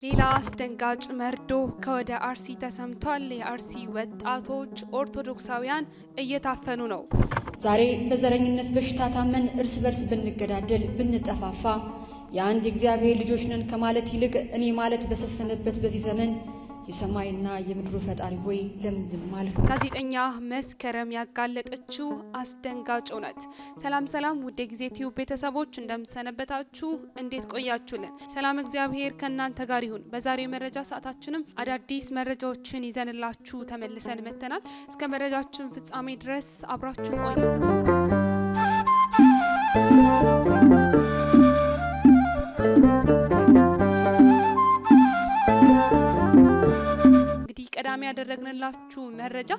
ሌላ አስደንጋጭ መርዶ ከወደ አርሲ ተሰምቷል። የአርሲ ወጣቶች ኦርቶዶክሳውያን እየታፈኑ ነው። ዛሬ በዘረኝነት በሽታ ታመን እርስ በርስ ብንገዳደል ብንጠፋፋ የአንድ እግዚአብሔር ልጆች ነን ከማለት ይልቅ እኔ ማለት በሰፈነበት በዚህ ዘመን የሰማይና የምድሩ ፈጣሪ ሆይ ለምን ዝም አልህ? ጋዜጠኛ መስከረም ያጋለጠችው አስደንጋጭ እውነት። ሰላም ውድ ጊዜ ቲዩብ ቤተሰቦች እንደምትሰነበታችሁ፣ እንዴት ቆያችሁልን? ሰላም እግዚአብሔር ከእናንተ ጋር ይሁን። በዛሬው መረጃ ሰዓታችንም አዳዲስ መረጃዎችን ይዘንላችሁ ተመልሰን መጥተናል። እስከ መረጃችን ፍጻሜ ድረስ አብራችሁ ቆዩ። ቀዳሚ ያደረግንላችሁ መረጃ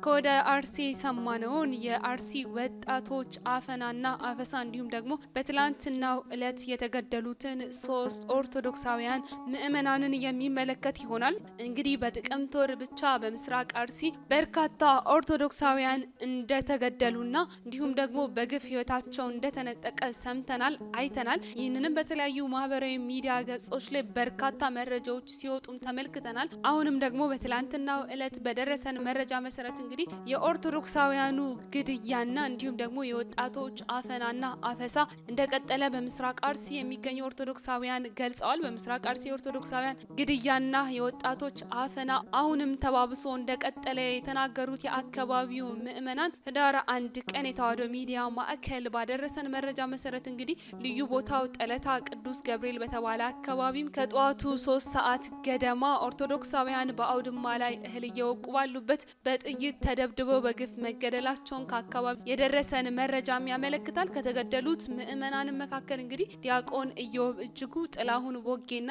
ከወደ አርሲ ሰማነውን የአርሲ ወጣቶች አፈናና አፈሳ እንዲሁም ደግሞ በትላንትናው ዕለት የተገደሉትን 3 ኦርቶዶክሳውያን ምዕመናንን የሚመለከት ይሆናል። እንግዲህ በጥቅምት ወር ብቻ በምስራቅ አርሲ በርካታ ኦርቶዶክሳውያን እንደተገደሉና እንዲሁም ደግሞ በግፍ ሕይወታቸው እንደተነጠቀ ሰምተናል፣ አይተናል። ይህንንም በተለያዩ ማህበራዊ ሚዲያ ገጾች ላይ በርካታ መረጃዎች ሲወጡም ተመልክተናል። አሁንም ደግሞ በትላንትናው ዕለት በደረሰን መረጃ መሰረት እንግዲህ የኦርቶዶክሳውያኑ ግድያና እንዲሁም ደግሞ የወጣቶች አፈናና አፈሳ እንደቀጠለ በምስራቅ አርሲ የሚገኙ ኦርቶዶክሳውያን ገልጸዋል። በምስራቅ አርሲ ኦርቶዶክሳውያን ግድያና የወጣቶች አፈና አሁንም ተባብሶ እንደቀጠለ የተናገሩት የአካባቢው ምዕመናን ህዳር 1 ቀን የተዋሕዶ ሚዲያ ማዕከል ባደረሰን መረጃ መሰረት እንግዲህ ልዩ ቦታው ጠለታ ቅዱስ ገብርኤል በተባለ አካባቢም ከጠዋቱ 3 ሰዓት ገደማ ኦርቶዶክሳውያን በአውድማ ላይ እህል እየወቁ ባሉበት በጥይት ተደብድበው በግፍ መገደላቸውን ከአካባቢ የደረሰን መረጃም ያመለክታል። ከተገደሉት ምዕመናን መካከል እንግዲህ ዲያቆን ኢዮብ እጅጉ፣ ጥላሁን ቦጌና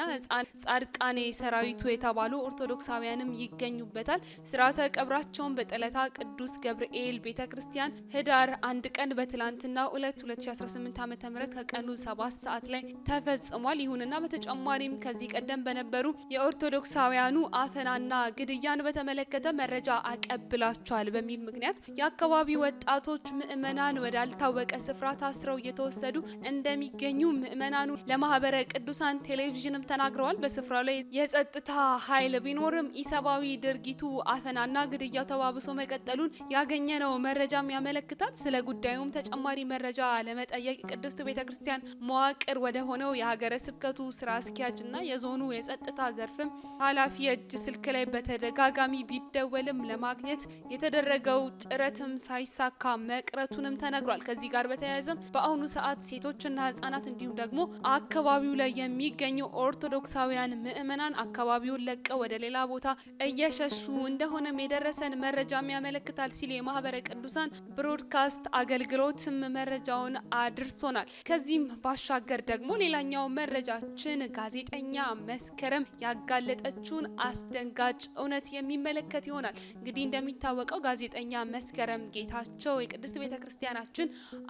ጻድቃኔ ሰራዊቱ የተባሉ ኦርቶዶክሳውያንም ይገኙበታል። ስርዓተ ቀብራቸውን በጠለታ ቅዱስ ገብርኤል ቤተክርስቲያን ህዳር 1 ቀን በትላንትናው ዕለት 2018 ዓ.ም ከቀኑ 7 ሰዓት ላይ ተፈጽሟል። ይሁንና በተጨማሪም ከዚህ ቀደም በነበሩ የኦርቶዶክሳውያኑ አፈናና ግድያን በተመለከተ መረጃ አቀብላቸዋል በሚል ምክንያት የአካባቢው ወጣቶች ምዕመናን ወዳልታወቀ ስፍራ ታስረው እየተወሰዱ እንደሚገኙ ምዕመናኑ ለማህበረ ቅዱሳን ቴሌቪዥንም ተናግረዋል። በስፍራው ላይ የጸጥታ ኃይል ቢኖርም ኢሰብአዊ ድርጊቱ አፈናና ግድያው ተባብሶ መቀጠሉን ያገኘነው መረጃም ያመለክታል። ስለ ጉዳዩም ተጨማሪ መረጃ ለመጠየቅ ቅድስት ቤተክርስቲያን መዋቅር ወደ ሆነው የሀገረ ስብከቱ ስራ አስኪያጅና የዞኑ የጸጥታ ዘርፍም ኃላፊ የእጅ ስልክ ላይ በተደጋጋሚ ቢደወልም ለማግኘት የተደረገው ጥረትም ሳይሳካ መቅረቱንም ተነግሯል። ከዚህ ጋር በተያያዘም በአሁኑ ሰዓት ሴቶችና ህጻናት እንዲሁም ደግሞ አካባቢው ላይ የሚገኙ ኦርቶዶክሳውያን ምዕመናን አካባቢውን ለቀው ወደ ሌላ ቦታ እየሸሹ እንደሆነም የደረሰን መረጃም ያመለክታል ሲል የማህበረ ቅዱሳን ብሮድካስት አገልግሎትም መረጃውን አድርሶናል። ከዚህም ባሻገር ደግሞ ሌላኛው መረጃችን ጋዜጠኛ መስከረም ያጋለጠችውን አስደንጋጭ እውነት የሚመለከት ይሆናል። እንግዲህ እንደሚታወቀው ጋዜጠኛ መስከረም ጌታቸው የቅድስት ቤተክርስቲያናችን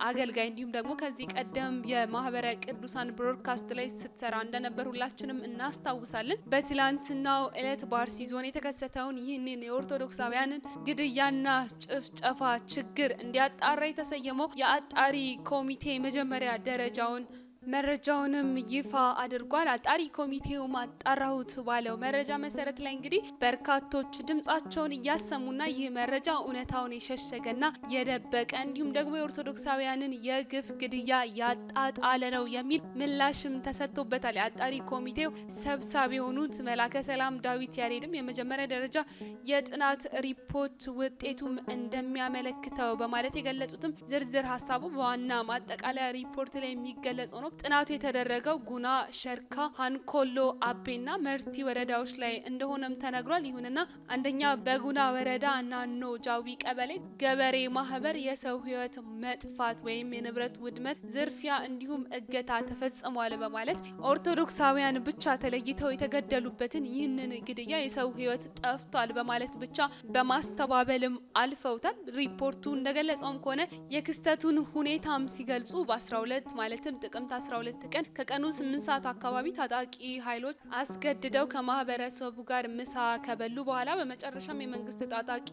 አገልጋይ እንዲሁም ደግሞ ከዚህ ቀደም የማህበረ ቅዱሳን ብሮድካስት ላይ ስትሰራ እንደነበር ሁላችንም እናስታውሳለን። በትላንትናው ዕለት በአርሲ ዞን የተከሰተውን ይህንን የኦርቶዶክሳውያንን ግድያና ጭፍጨፋ ችግር እንዲያጣራ የተሰየመው የአጣሪ ኮሚቴ መጀመሪያ መረጃውንም ይፋ አድርጓል። አጣሪ ኮሚቴው ማጣራሁት ባለው መረጃ መሰረት ላይ እንግዲህ በርካቶች ድምጻቸውን እያሰሙና ይህ መረጃ እውነታውን የሸሸገና የደበቀ እንዲሁም ደግሞ የኦርቶዶክሳውያንን የግፍ ግድያ ያጣጣለ ነው የሚል ምላሽም ተሰጥቶበታል። የአጣሪ ኮሚቴው ሰብሳቢ የሆኑት መላከ ሰላም ዳዊት ያሬድም የመጀመሪያ ደረጃ የጥናት ሪፖርት ውጤቱም እንደሚያመለክተው በማለት የገለጹትም ዝርዝር ሀሳቡ በዋና ማጠቃለያ ሪፖርት ላይ የሚገለጸው ነው። ጥናቱ የተደረገው ጉና፣ ሸርካ፣ ሃንኮሎ፣ አቤና መርቲ ወረዳዎች ላይ እንደሆነም ተነግሯል። ይሁንና አንደኛ በጉና ወረዳ ናኖ ጃዊ ቀበሌ ገበሬ ማህበር የሰው ህይወት መጥፋት ወይም የንብረት ውድመት፣ ዝርፊያ እንዲሁም እገታ ተፈጽሟል በማለት ኦርቶዶክሳውያን ብቻ ተለይተው የተገደሉበትን ይህንን ግድያ የሰው ህይወት ጠፍቷል በማለት ብቻ በማስተባበልም አልፈውታል። ሪፖርቱ እንደገለጸውም ከሆነ የክስተቱን ሁኔታም ሲገልጹ በ12 ማለትም ጥቅምት 12 ቀን ከቀኑ 8 ሰዓት አካባቢ ታጣቂ ኃይሎች አስገድደው ከማህበረሰቡ ጋር ምሳ ከበሉ በኋላ በመጨረሻም የመንግስት ታጣቂ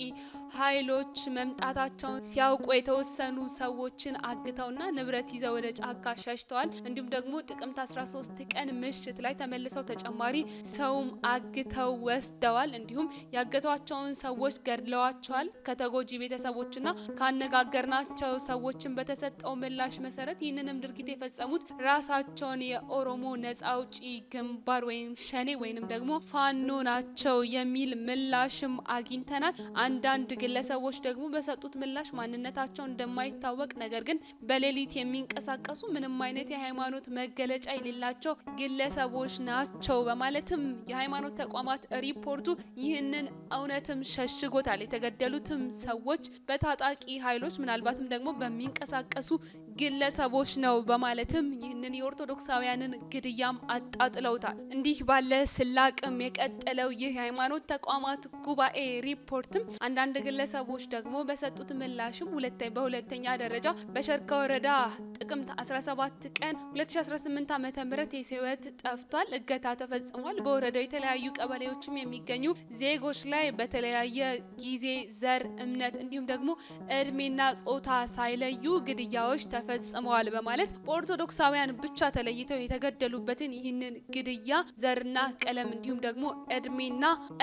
ኃይሎች መምጣታቸውን ሲያውቁ የተወሰኑ ሰዎችን አግተውና ንብረት ይዘው ወደ ጫካ ሸሽተዋል። እንዲሁም ደግሞ ጥቅምት 13 ቀን ምሽት ላይ ተመልሰው ተጨማሪ ሰውም አግተው ወስደዋል። እንዲሁም ያገቷቸውን ሰዎች ገድለዋቸዋል። ከተጎጂ ቤተሰቦችና ካነጋገርናቸው ሰዎችን በተሰጠው ምላሽ መሰረት ይህንንም ድርጊት የፈጸሙት ራሳቸውን የኦሮሞ ነጻ አውጪ ግንባር ወይም ሸኔ ወይንም ደግሞ ፋኖ ናቸው የሚል ምላሽም አግኝተናል። አንዳንድ ግለሰቦች ደግሞ በሰጡት ምላሽ ማንነታቸው እንደማይታወቅ ነገር ግን በሌሊት የሚንቀሳቀሱ ምንም አይነት የሃይማኖት መገለጫ የሌላቸው ግለሰቦች ናቸው በማለትም የሃይማኖት ተቋማት ሪፖርቱ ይህንን እውነትም ሸሽጎታል። የተገደሉትም ሰዎች በታጣቂ ኃይሎች ምናልባትም ደግሞ በሚንቀሳቀሱ ግለሰቦች ነው በማለትም ይህንን የኦርቶዶክሳውያንን ግድያም አጣጥለውታል። እንዲህ ባለ ስላቅም የቀጠለው ይህ የሃይማኖት ተቋማት ጉባኤ ሪፖርትም አንዳንድ ግለሰቦች ደግሞ በሰጡት ምላሽም በሁለተኛ ደረጃ በሸርካ ወረዳ ጥቅምት 17 ቀን 2018 ዓ.ም የሰው ሕይወት ጠፍቷል፣ እገታ ተፈጽሟል። በወረዳው የተለያዩ ቀበሌዎችም የሚገኙ ዜጎች ላይ በተለያየ ጊዜ ዘር፣ እምነት እንዲሁም ደግሞ እድሜና ጾታ ሳይለዩ ግድያዎች ተፈጽመዋል በማለት በኦርቶዶክሳውያን ብቻ ተለይተው የተገደሉበትን ይህንን ግድያ ዘርና ቀለም እንዲሁም ደግሞ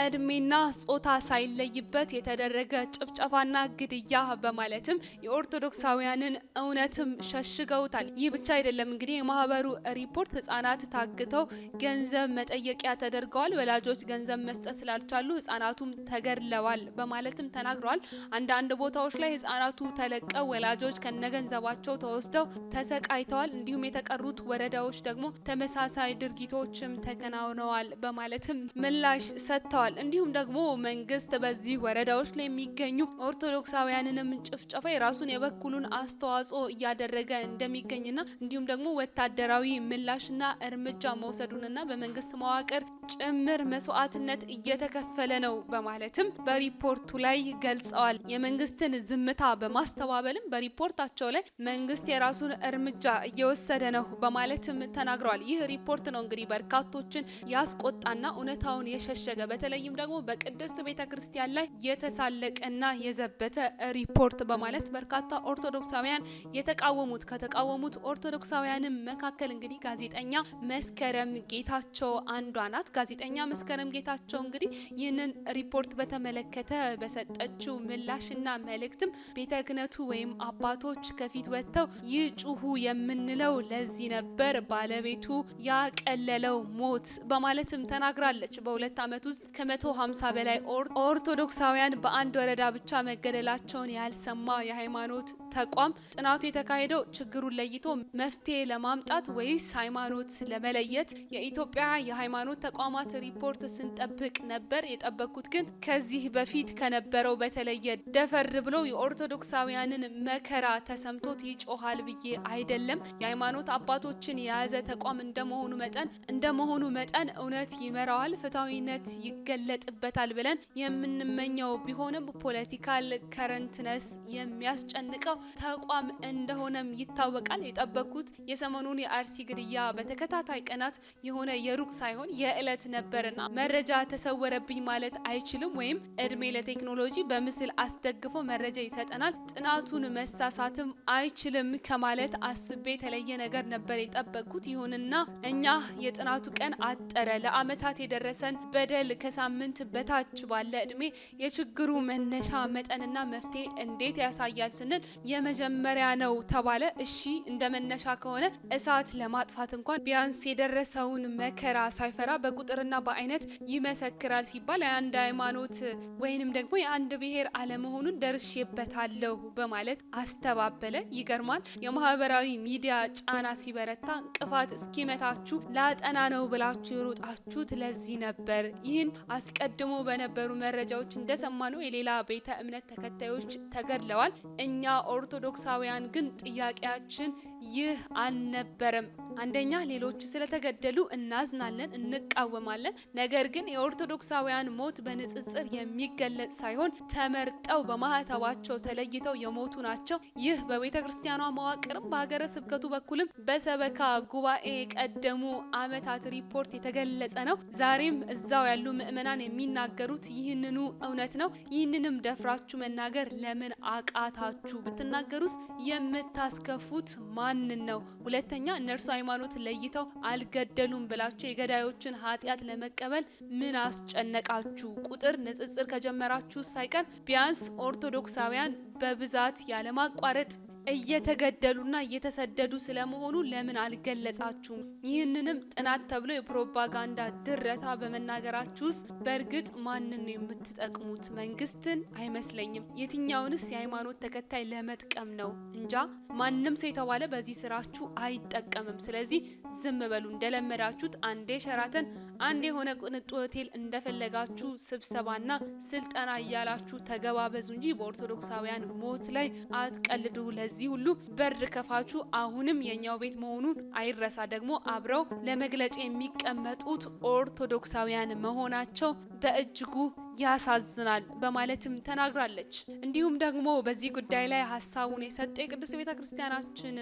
እድሜና ጾታ ሳይለይበት የተደረገ ጭፍጨፋና ግድያ በማለትም የኦርቶዶክሳውያንን እውነትም ሸሽገውታል። ይህ ብቻ አይደለም እንግዲህ የማህበሩ ሪፖርት ህጻናት ታግተው ገንዘብ መጠየቂያ ተደርገዋል። ወላጆች ገንዘብ መስጠት ስላልቻሉ ህጻናቱም ተገድለዋል በማለትም ተናግረዋል። አንዳንድ ቦታዎች ላይ ህጻናቱ ተለቀው ወላጆች ከነገንዘባቸው ተወስደው ተሰቃይተዋል። እንዲሁም የተቀሩት ወረዳዎች ደግሞ ተመሳሳይ ድርጊቶችም ተከናውነዋል በማለትም ምላሽ ሰጥተዋል። እንዲሁም ደግሞ መንግስት በዚህ ወረዳዎች ላይ የሚገኙ ኦርቶዶክሳውያንንም ጭፍጨፋ የራሱን የበኩሉን አስተዋጽኦ እያደረገ እንደሚገኝና እንዲሁም ደግሞ ወታደራዊ ምላሽና እርምጃ መውሰዱንና በመንግስት መዋቅር ጭምር መስዋዕትነት እየተከፈለ ነው በማለትም በሪፖርቱ ላይ ገልጸዋል። የመንግስትን ዝምታ በማስተባበልም በሪፖርታቸው ላይ መንግስት የራሱን እርምጃ እየወሰደ ነው በማለትም ተናግረዋል። ይህ ሪፖርት ነው እንግዲህ በርካቶችን ያስቆጣና እውነታውን የሸሸገ በተለይም ደግሞ በቅድስት ቤተክርስቲያን ላይ የተሳለቀና የዘበተ ሪፖርት በማለት በርካታ ኦርቶዶክሳውያን የተቃወሙት። ከተቃወሙት ኦርቶዶክሳውያንም መካከል እንግዲህ ጋዜጠኛ መስከረም ጌታቸው አንዷ ናት። ጋዜጠኛ መስከረም ጌታቸው እንግዲህ ይህንን ሪፖርት በተመለከተ በሰጠችው ምላሽና መልእክትም ቤተ ክህነቱ ወይም አባቶች ከፊት ወጥተው ይጩሁ የምንለው ለዚህ ነበር፣ ባለቤቱ ያቀለለው ሞት በማለትም ተናግራለች። በ2 ዓመት ውስጥ ከ150 በላይ ኦርቶዶክሳውያን በአንድ ወረዳ ብቻ መገደላቸውን ያልሰማ የሃይማኖት ተቋም ጥናቱ የተካሄደው ችግሩን ለይቶ መፍትሄ ለማምጣት ወይስ ሃይማኖት ለመለየት? የኢትዮጵያ የሃይማኖት ተቋማት ሪፖርት ስንጠብቅ ነበር። የጠበቅኩት ግን ከዚህ በፊት ከነበረው በተለየ ደፈር ብሎ የኦርቶዶክሳውያንን መከራ ተሰምቶት ይጮሃል ብዬ አይደለም። የሃይማኖት አባቶችን የያዘ ተቋም እንደመሆኑ መጠን እውነት ይመራዋል፣ ፍትሐዊነት ይገለጥበታል ብለን የምንመኘው ቢሆንም ፖለቲካል ከረንትነስ የሚያስጨንቀው ተቋም እንደሆነም ይታወቃል። የጠበቅኩት የሰሞኑን የአርሲ ግድያ በተከታታይ ቀናት የሆነ የሩቅ ሳይሆን የዕለት ነበርና መረጃ ተሰወረብኝ ማለት አይችልም፣ ወይም እድሜ ለቴክኖሎጂ በምስል አስደግፎ መረጃ ይሰጠናል፣ ጥናቱን መሳሳትም አይችልም ከማለት አስቤ የተለየ ነገር ነበር የጠበቅኩት። ይሁንና እኛ የጥናቱ ቀን አጠረ። ለአመታት የደረሰን በደል ከሳምንት በታች ባለ እድሜ የችግሩ መነሻ መጠንና መፍትሄ እንዴት ያሳያል ስንል የመጀመሪያ ነው ተባለ። እሺ እንደ መነሻ ከሆነ እሳት ለማጥፋት እንኳን ቢያንስ የደረሰውን መከራ ሳይፈራ በቁጥርና በአይነት ይመሰክራል ሲባል የአንድ ሃይማኖት ወይንም ደግሞ የአንድ ብሔር አለመሆኑን ደርሼበታለሁ በማለት አስተባበለ። ይገርማል። የማህበራዊ ሚዲያ ጫና ሲበረታ እንቅፋት እስኪመታችሁ ላጠና ነው ብላችሁ የሮጣችሁት ለዚህ ነበር። ይህን አስቀድሞ በነበሩ መረጃዎች እንደሰማነው የሌላ ቤተ እምነት ተከታዮች ተገድለዋል። እኛ ኦርቶዶክሳውያን ግን ጥያቄያችን ይህ አልነበረም። አንደኛ ሌሎች ስለተገደሉ እናዝናለን፣ እንቃወማለን። ነገር ግን የኦርቶዶክሳውያን ሞት በንጽጽር የሚገለጽ ሳይሆን ተመርጠው በማህተባቸው ተለይተው የሞቱ ናቸው። ይህ በቤተ ክርስቲያኗ መዋቅርም በሀገረ ስብከቱ በኩልም በሰበካ ጉባኤ የቀደሙ ዓመታት ሪፖርት የተገለጸ ነው። ዛሬም እዛው ያሉ ምእመናን የሚናገሩት ይህንኑ እውነት ነው። ይህንንም ደፍራችሁ መናገር ለምን አቃታችሁ? ብትናገሩስ የምታስከፉት ማንን ነው? ሁለተኛ እነርሱ ሃይማኖት ለይተው አልገደሉም ብላችሁ የገዳዮችን ኃጢአት ለመቀበል ምን አስጨነቃችሁ? ቁጥር ንጽጽር ከጀመራችሁ ሳይቀር ቢያንስ ኦርቶዶክሳውያን በብዛት ያለማቋረጥ እየተገደሉና እየተሰደዱ ስለመሆኑ ለምን አልገለጻችሁም? ይህንንም ጥናት ተብሎ የፕሮፓጋንዳ ድረታ በመናገራችሁስ በእርግጥ ማንን ነው የምትጠቅሙት? መንግስትን? አይመስለኝም። የትኛውንስ የሃይማኖት ተከታይ ለመጥቀም ነው? እንጃ። ማንም ሰው የተባለ በዚህ ስራችሁ አይጠቀምም። ስለዚህ ዝም በሉ። እንደለመዳችሁት አንዴ ሸራተን፣ አንዴ የሆነ ቅንጡ ሆቴል እንደፈለጋችሁ ስብሰባና ስልጠና እያላችሁ ተገባበዙ እንጂ በኦርቶዶክሳውያን ሞት ላይ አትቀልዱ። ለዚህ ሁሉ በር ከፋቹ አሁንም የኛው ቤት መሆኑን አይረሳ። ደግሞ አብረው ለመግለጫ የሚቀመጡት ኦርቶዶክሳውያን መሆናቸው በእጅጉ ያሳዝናል በማለትም ተናግራለች። እንዲሁም ደግሞ በዚህ ጉዳይ ላይ ሀሳቡን የሰጠ የቅድስት ቤተ ክርስቲያናችን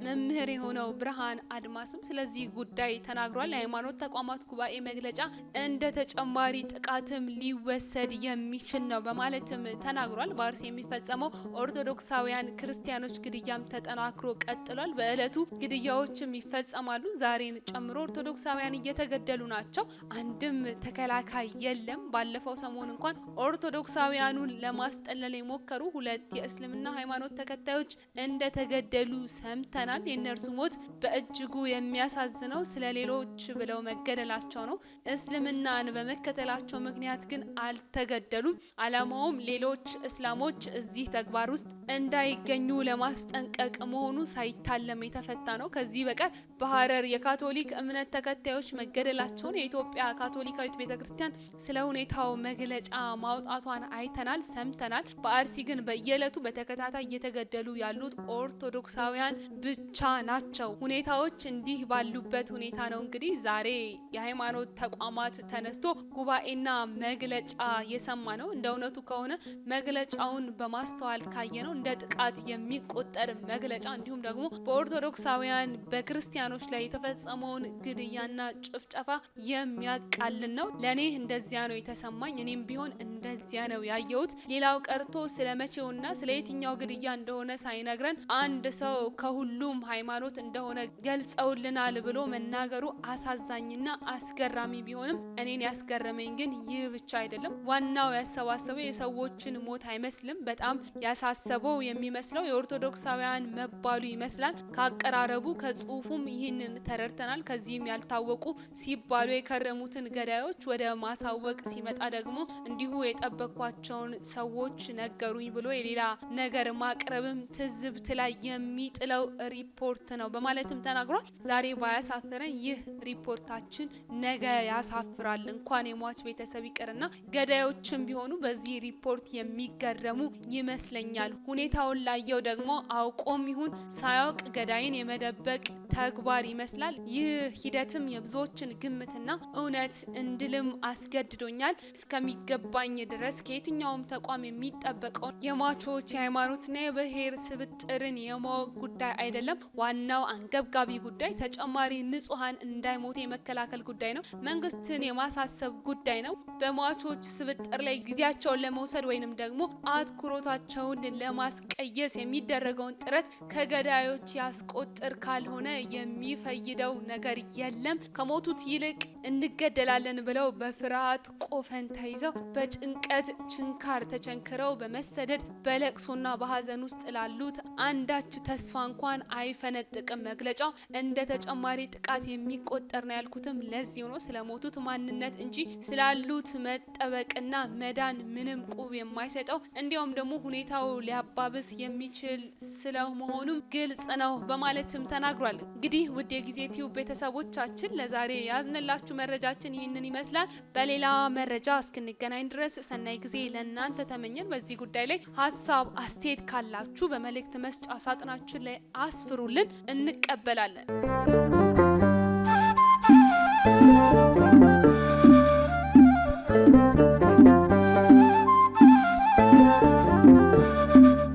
መምህር የሆነው ብርሃን አድማስም ስለዚህ ጉዳይ ተናግሯል። የሃይማኖት ተቋማት ጉባኤ መግለጫ እንደ ተጨማሪ ጥቃትም ሊወሰድ የሚችል ነው በማለትም ተናግሯል። በአርሲ የሚፈጸመው ኦርቶዶክሳውያን ክርስቲያኖች ግድያም ተጠናክሮ ቀጥሏል። በእለቱ ግድያዎችም ይፈጸማሉ። ዛሬን ጨምሮ ኦርቶዶክሳውያን እየተገደሉ ናቸው። አንድም ተከላካይ የለም። ባለፈው ሰሞን እንኳን ኦርቶዶክሳውያኑን ለማስጠለል የሞከሩ 2 የእስልምና ሃይማኖት ተከታዮች እንደተገደሉ ሰምተናል። የእነርሱ ሞት በእጅጉ የሚያሳዝነው ስለሌሎች ብለው መገደላቸው ነው። እስልምናን በመከተላቸው ምክንያት ግን አልተገደሉም። ዓላማውም ሌሎች እስላሞች እዚህ ተግባር ውስጥ እንዳይገኙ ለማስጠንቀቅ መሆኑ ሳይታለም የተፈታ ነው። ከዚህ በቀር በሐረር የካቶሊክ እምነት ተከታዮች መገደላቸውን የኢትዮጵያ ካቶሊካዊት ቤተክርስቲያን ስለ ሁኔታው መግለጫ ማውጣቷን አይተናል፣ ሰምተናል። በአርሲ ግን በየዕለቱ በተከታታይ እየተገደሉ ያሉት ኦርቶዶክሳውያን ብቻ ናቸው። ሁኔታዎች እንዲህ ባሉበት ሁኔታ ነው እንግዲህ ዛሬ የሃይማኖት ተቋማት ተነስቶ ጉባኤና መግለጫ የሰማ ነው። እንደ እውነቱ ከሆነ መግለጫውን በማስተዋል ካየ ነው እንደ ጥቃት የሚቆጠር መግለጫ እንዲሁም ደግሞ በኦርቶዶክሳውያን በክርስቲያኖች ላይ የተፈጸመውን ግድያና ጭፍጨፋ የሚያቃልን ነው። ለኔ እንደዚያ ነው የተሰማኝ። እኔም ቢሆን እንደዚያ ነው ያየሁት። ሌላው ቀርቶ ስለ መቼውና ስለ የትኛው ግድያ እንደሆነ ሳይነግረን አንድ ሰው ከሁሉም ሃይማኖት እንደሆነ ገልጸውልናል ብሎ መናገሩ አሳዛኝና አስገራሚ ቢሆንም እኔን ያስገረመኝ ግን ይህ ብቻ አይደለም። ዋናው ያሰባሰበው የሰዎችን ሞት አይመስልም። በጣም ያሳሰበው የሚመስለው የኦርቶዶክሳውያን መባሉ ይመስላል። ካቀራረቡ ከጽሁፉም ይህንን ተረድተናል። ከዚህም ያልታወቁ ሲባሉ የከረሙትን ገዳዮች ወደ ማሳወቅ ሲመጣ ደግሞ እንዲሁ የጠበኳቸውን ሰዎች ነገሩኝ ብሎ የሌላ ነገር ማቅረብም ትዝብት ላይ የሚጥለው ሪፖርት ነው በማለትም ተናግሯል። ዛሬ ባያሳፍረን ይህ ሪፖርታችን ነገ ያሳፍራል። እንኳን የሟች ቤተሰብ ይቅርና ገዳዮችም ቢሆኑ በዚህ ሪፖርት የሚገረሙ ይመስለኛል። ሁኔታውን ላየው ደግሞ አውቆም ይሁን ሳያውቅ ገዳይን የመደበቅ ተግባር ይመስላል። ይህ ሂደትም የብዙዎችን ግምትና እውነት እንድልም አስገድዶኛል። እስከሚገባኝ ድረስ ከየትኛውም ተቋም የሚጠበቀውን የሟቾች የሃይማኖትና የብሔር ስብጥርን የማወቅ ጉዳይ አይደለም። ዋናው አንገብጋቢ ጉዳይ ተጨማሪ ንጹሐን እንዳይሞቱ የመከላከል ጉዳይ ነው። መንግስትን የማሳሰብ ጉዳይ ነው። በሟቾች ስብጥር ላይ ጊዜያቸውን ለመውሰድ ወይንም ደግሞ አትኩሮታቸውን ለማስቀየስ የሚደረገውን ጥረት ከገዳዮች ያስቆጥር ካልሆነ የሚፈይደው ነገር የለም። ከሞቱት ይልቅ እንገደላለን ብለው በፍርሃት ቆፈን ተይዘው በጭንቀት ችንካር ተቸንክረው በመሰደድ በለቅሶና በሀዘን ውስጥ ላሉት አንዳች ተስፋ እንኳን አይፈነጥቅም። መግለጫው እንደ ተጨማሪ ጥቃት የሚቆጠር ነው ያልኩትም ለዚሁ ነው። ስለሞቱት ማንነት እንጂ ስላሉት መጠበቅና መዳን ምንም ቁብ የማይሰጠው እንዲያውም ደግሞ ሁኔታው ሊያባብስ የሚችል ስለመሆኑም ግልጽ ነው በማለትም ተናግሯል። እንግዲህ ውድ የጊዜ ቲዩብ ቤተሰቦቻችን ለዛሬ ያዝንላችሁ መረጃችን ይህንን ይመስላል። ይችላል። በሌላ መረጃ እስክንገናኝ ድረስ ሰናይ ጊዜ ለእናንተ ተመኘን። በዚህ ጉዳይ ላይ ሀሳብ አስተያየት ካላችሁ በመልእክት መስጫ ሳጥናችን ላይ አስፍሩልን፣ እንቀበላለን።